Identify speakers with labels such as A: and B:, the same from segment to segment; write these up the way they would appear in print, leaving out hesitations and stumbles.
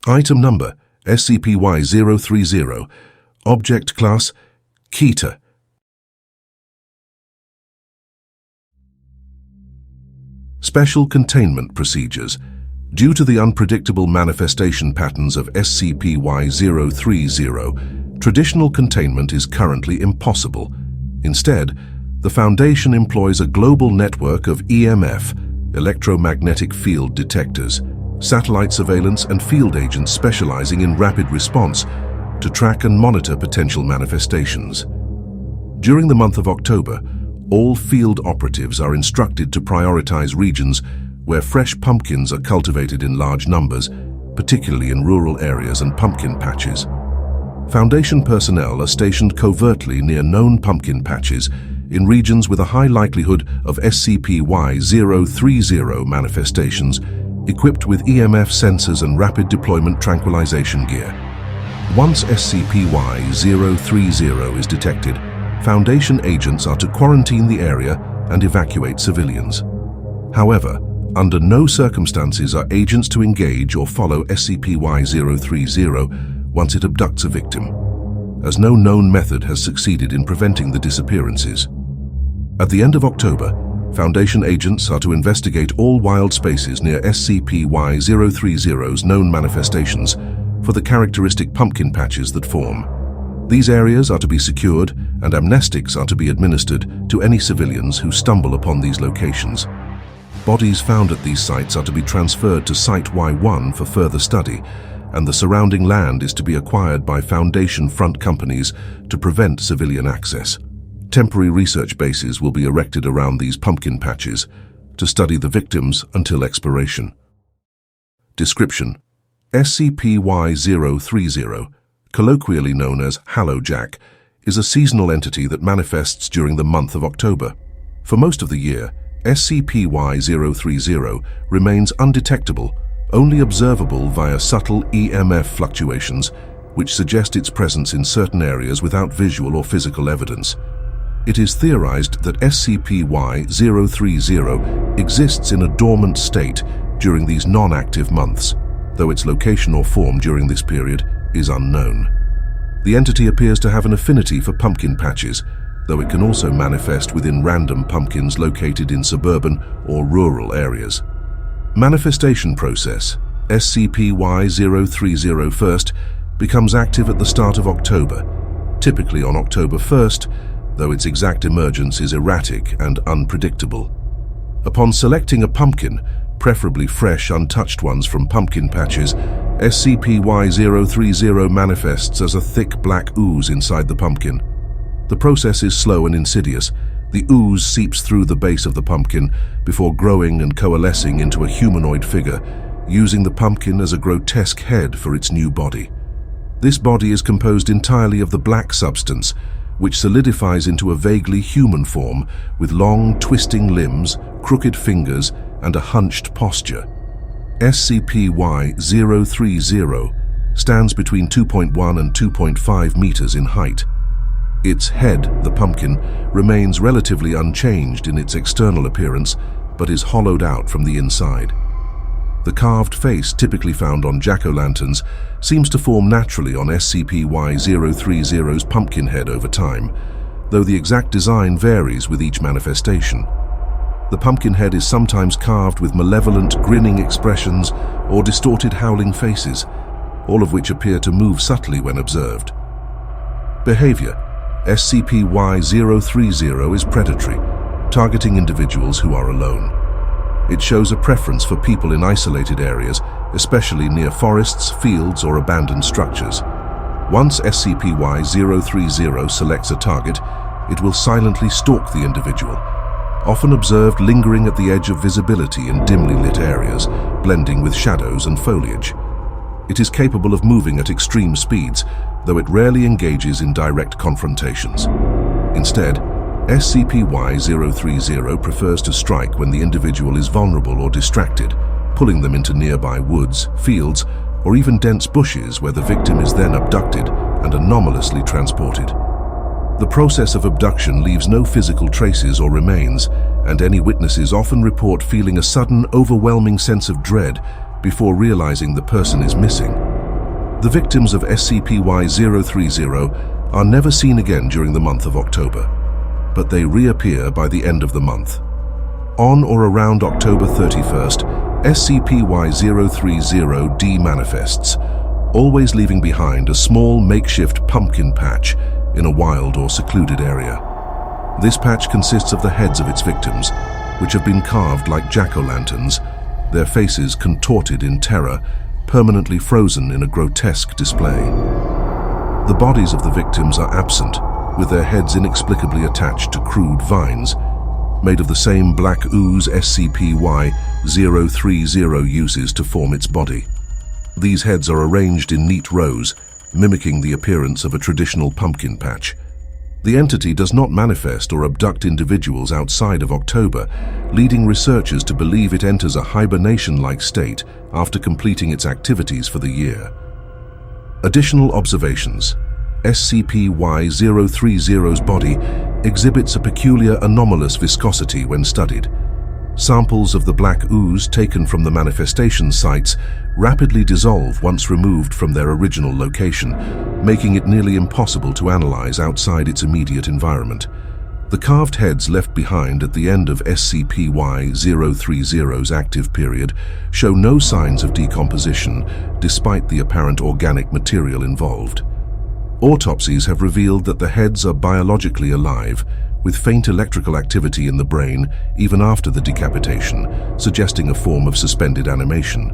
A: Item number SCP-Y-030. Object class Keter. Special containment procedures. Due to the unpredictable manifestation patterns of SCP-Y-030, traditional containment is currently impossible. Instead, the Foundation employs a global network of EMF, electromagnetic field detectors, satellite surveillance and field agents specializing in rapid response to track and monitor potential manifestations. During the month of October, all field operatives are instructed to prioritize regions where fresh pumpkins are cultivated in large numbers, particularly in rural areas and pumpkin patches. Foundation personnel are stationed covertly near known pumpkin patches in regions with a high likelihood of SCP-Y-030 manifestations, equipped with EMF sensors and rapid deployment tranquilization gear. Once SCP-Y-030 is detected, Foundation agents are to quarantine the area and evacuate civilians. However, under no circumstances are agents to engage or follow SCP-Y-030 once it abducts a victim, as no known method has succeeded in preventing the disappearances. At the end of October, Foundation agents are to investigate all wild spaces near SCP-Y-030's known manifestations for the characteristic pumpkin patches that form. These areas are to be secured and amnestics are to be administered to any civilians who stumble upon these locations. Bodies found at these sites are to be transferred to Site Y1 for further study, and the surrounding land is to be acquired by Foundation front companies to prevent civilian access. Temporary research bases will be erected around these pumpkin patches to study the victims until expiration. Description: SCP-Y-030, colloquially known as Hallow, is a seasonal entity that manifests during the month of October. For most of the year, SCP-Y-030 remains undetectable, only observable via subtle EMF fluctuations, which suggest its presence in certain areas without visual or physical evidence. It is theorized that SCP-Y-030 exists in a dormant state during these non-active months, though its location or form during this period is unknown. The entity appears to have an affinity for pumpkin patches, though it can also manifest within random pumpkins located in suburban or rural areas. Manifestation process: SCP-Y-030 first becomes active at the start of October, typically on October 1st, though its exact emergence is erratic and unpredictable. Upon selecting a pumpkin, preferably fresh, untouched ones from pumpkin patches, SCP-Y-030 manifests as a thick black ooze inside the pumpkin. The process is slow and insidious. The ooze seeps through the base of the pumpkin before growing and coalescing into a humanoid figure, using the pumpkin as a grotesque head for its new body. This body is composed entirely of the black substance, which solidifies into a vaguely human form with long, twisting limbs, crooked fingers, and a hunched posture. SCP-Y-030 stands between 2.1 and 2.5 meters in height. Its head, the pumpkin, remains relatively unchanged in its external appearance, but is hollowed out from the inside. The carved face typically found on jack-o'-lanterns seems to form naturally on SCP-Y-030's pumpkin head over time, though the exact design varies with each manifestation. The pumpkin head is sometimes carved with malevolent, grinning expressions or distorted, howling faces, all of which appear to move subtly when observed. Behavior: SCP-Y-030 is predatory, targeting individuals who are alone. It shows a preference for people in isolated areas, especially near forests, fields, or abandoned structures. Once SCP-Y-030 selects a target, it will silently stalk the individual, often observed lingering at the edge of visibility in dimly lit areas, blending with shadows and foliage. It is capable of moving at extreme speeds, though it rarely engages in direct confrontations. Instead, SCP-Y-030 prefers to strike when the individual is vulnerable or distracted, pulling them into nearby woods, fields, or even dense bushes where the victim is then abducted and anomalously transported. The process of abduction leaves no physical traces or remains, and any witnesses often report feeling a sudden, overwhelming sense of dread before realizing the person is missing. The victims of SCP-Y-030 are never seen again during the month of October, but they reappear by the end of the month. On or around October 31st, SCP-Y-030 demanifests, always leaving behind a small makeshift pumpkin patch in a wild or secluded area. This patch consists of the heads of its victims, which have been carved like jack-o'-lanterns, their faces contorted in terror, permanently frozen in a grotesque display. The bodies of the victims are absent, with their heads inexplicably attached to crude vines, made of the same black ooze SCP-Y-030 uses to form its body. These heads are arranged in neat rows, mimicking the appearance of a traditional pumpkin patch. The entity does not manifest or abduct individuals outside of October, leading researchers to believe it enters a hibernation-like state after completing its activities for the year. Additional observations. SCP-Y-030's body exhibits a peculiar anomalous viscosity when studied. Samples of the black ooze taken from the manifestation sites rapidly dissolve once removed from their original location, making it nearly impossible to analyze outside its immediate environment. The carved heads left behind at the end of SCP-Y-030's active period show no signs of decomposition, despite the apparent organic material involved. Autopsies have revealed that the heads are biologically alive, with faint electrical activity in the brain even after the decapitation, suggesting a form of suspended animation.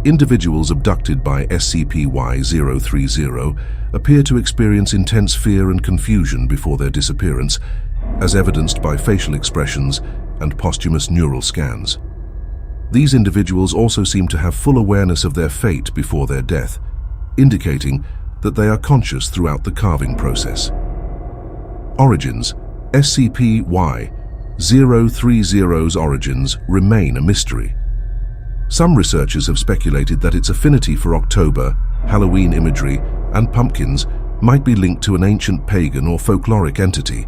A: Individuals abducted by SCP-Y-030 appear to experience intense fear and confusion before their disappearance, as evidenced by facial expressions and posthumous neural scans. These individuals also seem to have full awareness of their fate before their death, indicating that they are conscious throughout the carving process. Origins. SCP-Y-030's origins remain a mystery. Some researchers have speculated that its affinity for October, Halloween imagery, and pumpkins might be linked to an ancient pagan or folkloric entity.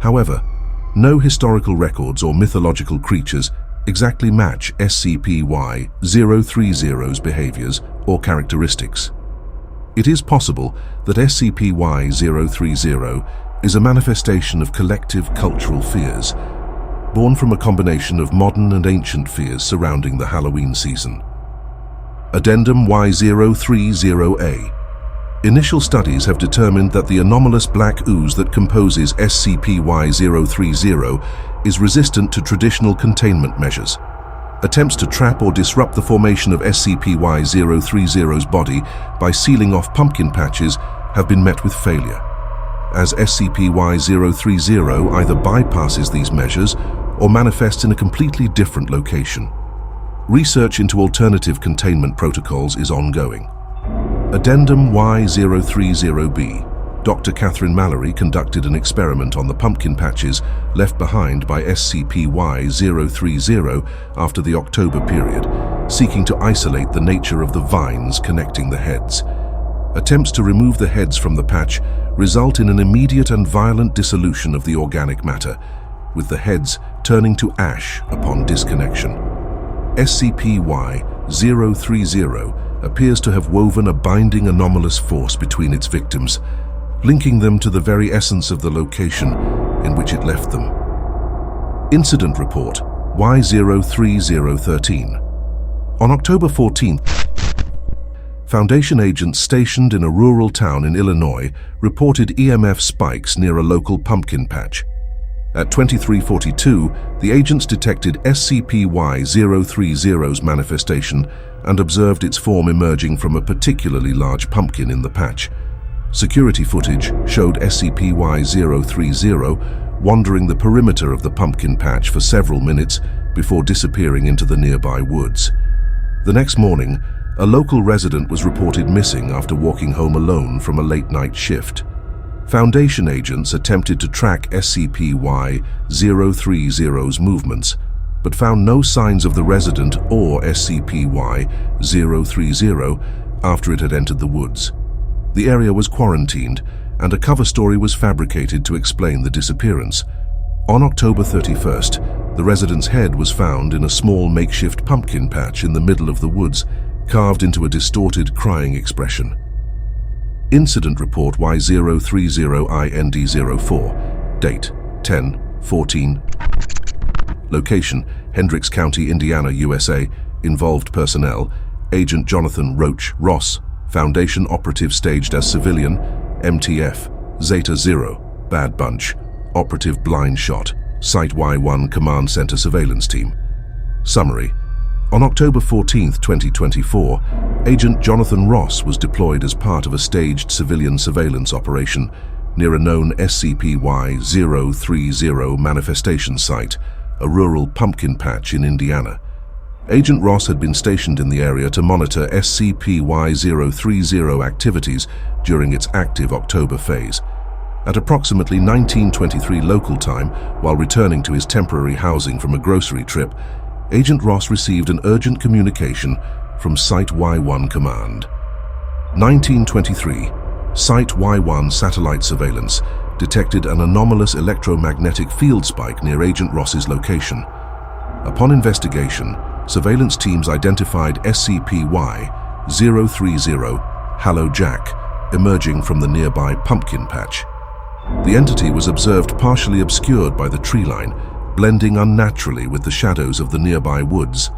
A: However, no historical records or mythological creatures exactly match SCP-Y-030's behaviors or characteristics. It is possible that SCP-Y-030 is a manifestation of collective cultural fears, born from a combination of modern and ancient fears surrounding the Halloween season. Addendum Y030A. Initial studies have determined that the anomalous black ooze that composes SCP-Y-030 is resistant to traditional containment measures. Attempts to trap or disrupt the formation of SCP-Y-030's body by sealing off pumpkin patches have been met with failure, as SCP-Y-030 either bypasses these measures or manifests in a completely different location. Research into alternative containment protocols is ongoing. Addendum Y030B. Dr. Katherine Mallerie conducted an experiment on the pumpkin patches left behind by SCP-Y030 after the October period, seeking to isolate the nature of the vines connecting the heads. Attempts to remove the heads from the patch result in an immediate and violent dissolution of the organic matter, with the heads turning to ash upon disconnection. SCP-Y-030 appears to have woven a binding anomalous force between its victims, linking them to the very essence of the location in which it left them. Incident Report Y03013. On October 14th, Foundation agents stationed in a rural town in Illinois reported EMF spikes near a local pumpkin patch. At 2342, the agents detected SCP-Y-030's manifestation and observed its form emerging from a particularly large pumpkin in the patch. Security footage showed SCP-Y-030 wandering the perimeter of the pumpkin patch for several minutes before disappearing into the nearby woods. The next morning, a local resident was reported missing after walking home alone from a late-night shift. Foundation agents attempted to track SCP-Y-030's movements, but found no signs of the resident or SCP-Y-030 after it had entered the woods. The area was quarantined, and a cover story was fabricated to explain the disappearance. On October 31st, the resident's head was found in a small makeshift pumpkin patch in the middle of the woods, carved into a distorted, crying expression. Incident Report Y030IND04. Date: 10/14. Location: Hendricks County, Indiana, USA. Involved personnel: Agent Jonathan Roach Ross, Foundation operative staged as civilian. MTF, Zeta 0, Bad Bunch, operative blind shot, Site-Y-1 Command Center surveillance team. Summary: on October 14, 2024, Agent Jonathan Ross was deployed as part of a staged civilian surveillance operation near a known SCP-Y-030 manifestation site, a rural pumpkin patch in Indiana. Agent Ross had been stationed in the area to monitor SCP-Y-030 activities during its active October phase. At approximately 1923 local time, while returning to his temporary housing from a grocery trip, Agent Ross received an urgent communication from Site-Y-1 Command. 1923, Site-Y-1 satellite surveillance detected an anomalous electromagnetic field spike near Agent Ross's location. Upon investigation, surveillance teams identified SCP-Y-030 Hallow Jack emerging from the nearby pumpkin patch. The entity was observed partially obscured by the tree line, blending unnaturally with the shadows of the nearby woods.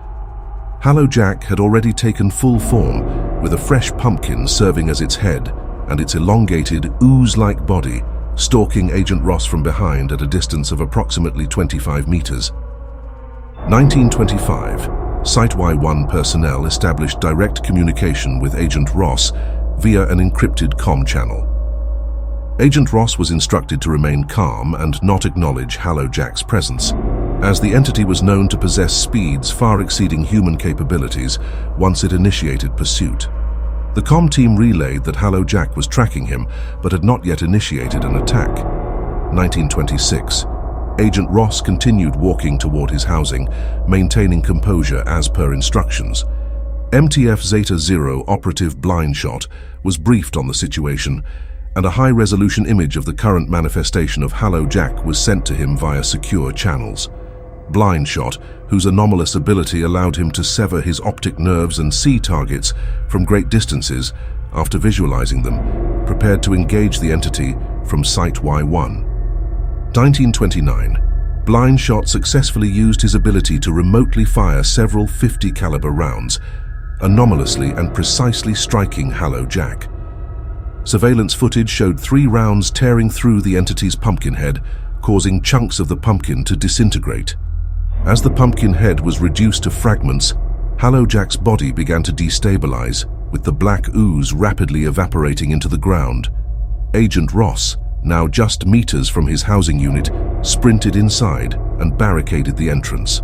A: Hallow Jack had already taken full form, with a fresh pumpkin serving as its head and its elongated, ooze-like body stalking Agent Ross from behind at a distance of approximately 25 meters. 1925, Site-Y-1 personnel established direct communication with Agent Ross via an encrypted comm channel. Agent Ross was instructed to remain calm and not acknowledge Hallow Jack's presence, as the entity was known to possess speeds far exceeding human capabilities once it initiated pursuit. The comm team relayed that Hallow Jack was tracking him, but had not yet initiated an attack. 1926. Agent Ross continued walking toward his housing, maintaining composure as per instructions. MTF Zeta 0 operative blind shot was briefed on the situation, and a high-resolution image of the current manifestation of Hallow Jack was sent to him via secure channels. Blind shot, whose anomalous ability allowed him to sever his optic nerves and see targets from great distances after visualizing them, prepared to engage the entity from Site-Y-1. 1929. Blind shot successfully used his ability to remotely fire several .50 caliber rounds, anomalously and precisely striking Hallow Jack. Surveillance footage showed 3 rounds tearing through the entity's pumpkin head, causing chunks of the pumpkin to disintegrate. As the pumpkin head was reduced to fragments, Hallow Jack's body began to destabilize, with the black ooze rapidly evaporating into the ground. Agent Ross, now just meters from his housing unit, sprinted inside and barricaded the entrance.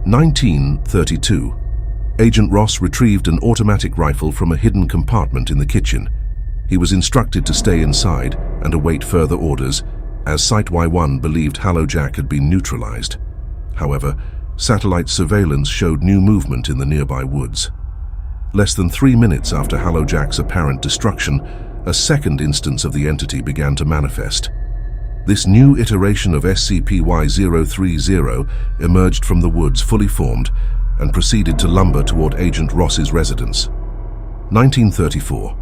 A: 1932. Agent Ross retrieved an automatic rifle from a hidden compartment in the kitchen. He was instructed to stay inside and await further orders, as Site-Y-1 believed Hallow Jack had been neutralized. However, satellite surveillance showed new movement in the nearby woods. Less than 3 minutes after Hallow Jack's apparent destruction, a second instance of the entity began to manifest. This new iteration of SCP-Y-030 emerged from the woods fully formed and proceeded to lumber toward Agent Ross's residence. 1934.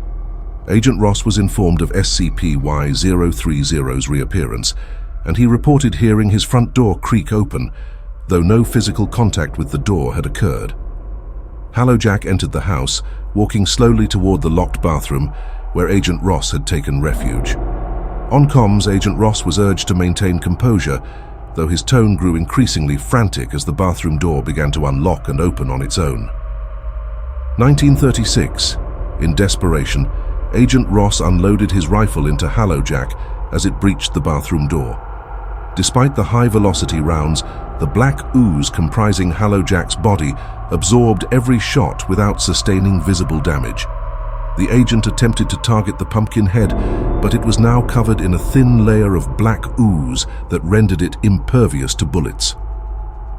A: Agent Ross was informed of SCP-Y-030's reappearance, and he reported hearing his front door creak open, though no physical contact with the door had occurred. Hallow Jack entered the house, walking slowly toward the locked bathroom where Agent Ross had taken refuge. On comms, Agent Ross was urged to maintain composure, though his tone grew increasingly frantic as the bathroom door began to unlock and open on its own. 1936. In desperation, Agent Ross unloaded his rifle into Hallow Jack as it breached the bathroom door. Despite the high-velocity rounds, the black ooze comprising Hallow Jack's body absorbed every shot without sustaining visible damage. The agent attempted to target the pumpkin head, but it was now covered in a thin layer of black ooze that rendered it impervious to bullets.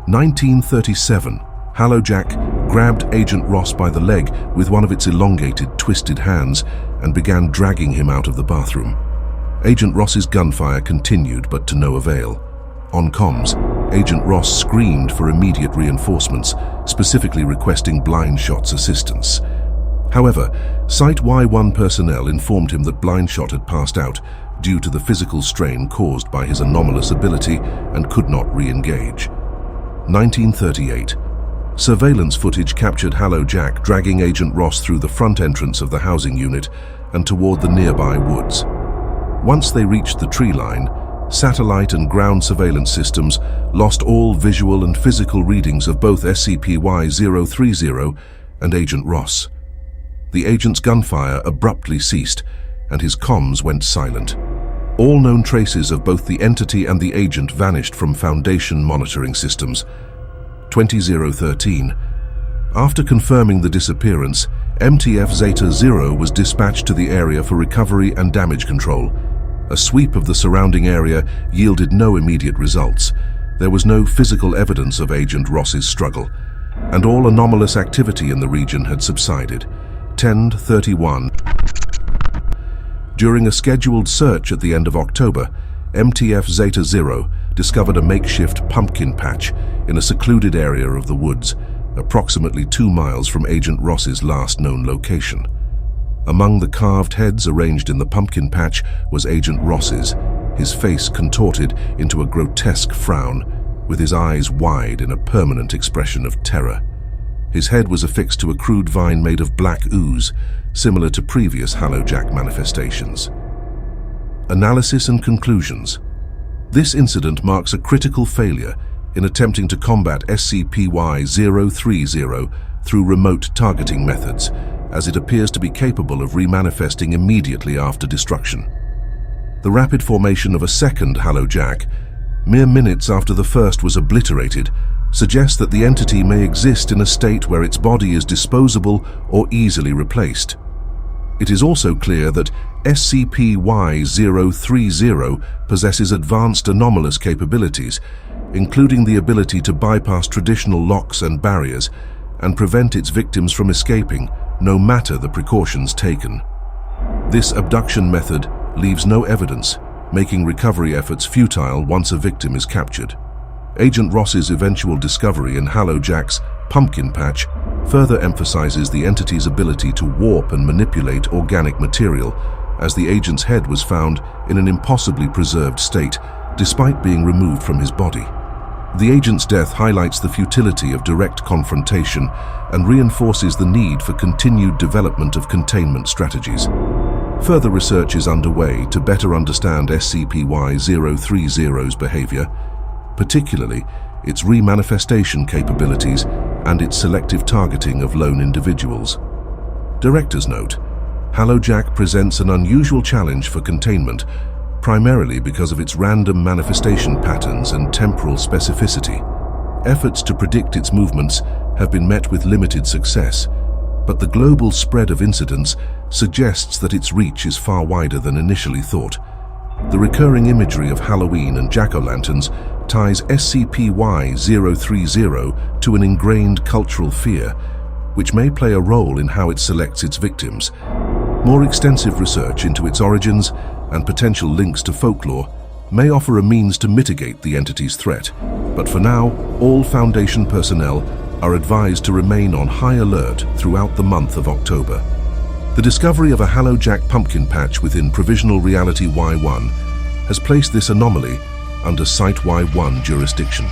A: 1937. Hallow Jack grabbed Agent Ross by the leg with one of its elongated, twisted hands and began dragging him out of the bathroom. Agent Ross's gunfire continued, but to no avail. On comms, Agent Ross screamed for immediate reinforcements, specifically requesting Blind Shot's assistance. However, Site-Y-1 personnel informed him that Blind Shot had passed out due to the physical strain caused by his anomalous ability and could not re-engage. 1938. Surveillance footage captured Hallow Jack dragging Agent Ross through the front entrance of the housing unit and toward the nearby woods. Once they reached the tree line, satellite and ground surveillance systems lost all visual and physical readings of both SCP-Y-030 and Agent Ross. The agent's gunfire abruptly ceased, and his comms went silent. All known traces of both the entity and the agent vanished from Foundation monitoring systems. 2013. After confirming the disappearance, MTF Zeta-0 was dispatched to the area for recovery and damage control. A sweep of the surrounding area yielded no immediate results. There was no physical evidence of Agent Ross's struggle, and all anomalous activity in the region had subsided. 10/31. During a scheduled search at the end of October, MTF Zeta-0 discovered a makeshift pumpkin patch in a secluded area of the woods, approximately 2 miles from Agent Ross's last known location. Among the carved heads arranged in the pumpkin patch was Agent Ross's, his face contorted into a grotesque frown, with his eyes wide in a permanent expression of terror. His head was affixed to a crude vine made of black ooze, similar to previous Hallow Jack manifestations. Analysis and conclusions. This incident marks a critical failure in attempting to combat SCP-Y-030 through remote targeting methods, as it appears to be capable of remanifesting immediately after destruction. The rapid formation of a second Hallow Jack, mere minutes after the first was obliterated, suggests that the entity may exist in a state where its body is disposable or easily replaced. It is also clear that SCP-Y-030 possesses advanced anomalous capabilities, including the ability to bypass traditional locks and barriers and prevent its victims from escaping, no matter the precautions taken. This abduction method leaves no evidence, making recovery efforts futile once a victim is captured. Agent Ross's eventual discovery in Hallow Jack's pumpkin patch further emphasizes the entity's ability to warp and manipulate organic material, as the agent's head was found in an impossibly preserved state, despite being removed from his body. The agent's death highlights the futility of direct confrontation and reinforces the need for continued development of containment strategies. Further research is underway to better understand SCP-Y-030's behavior, particularly its remanifestation capabilities and its selective targeting of lone individuals. Director's note: Hallow Jack presents an unusual challenge for containment, primarily because of its random manifestation patterns and temporal specificity. Efforts to predict its movements have been met with limited success, but the global spread of incidents suggests that its reach is far wider than initially thought. The recurring imagery of Halloween and jack-o'-lanterns ties SCP-Y-030 to an ingrained cultural fear, which may play a role in how it selects its victims. More extensive research into its origins and potential links to folklore may offer a means to mitigate the entity's threat, but for now, all Foundation personnel are advised to remain on high alert throughout the month of October. The discovery of a Hallow Jack pumpkin patch within Provisional Reality-Y-1 has placed this anomaly under Site-Y-1 jurisdiction.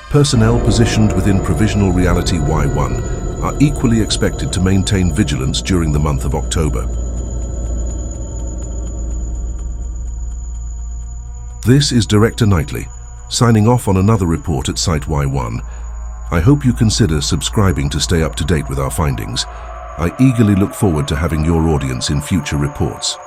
A: Personnel positioned within Provisional Reality-Y-1 are equally expected to maintain vigilance during the month of October. This is Director Knightley, signing off on another report at Site-Y-1. I hope you consider subscribing to stay up to date with our findings. I eagerly look forward to having your audience in future reports.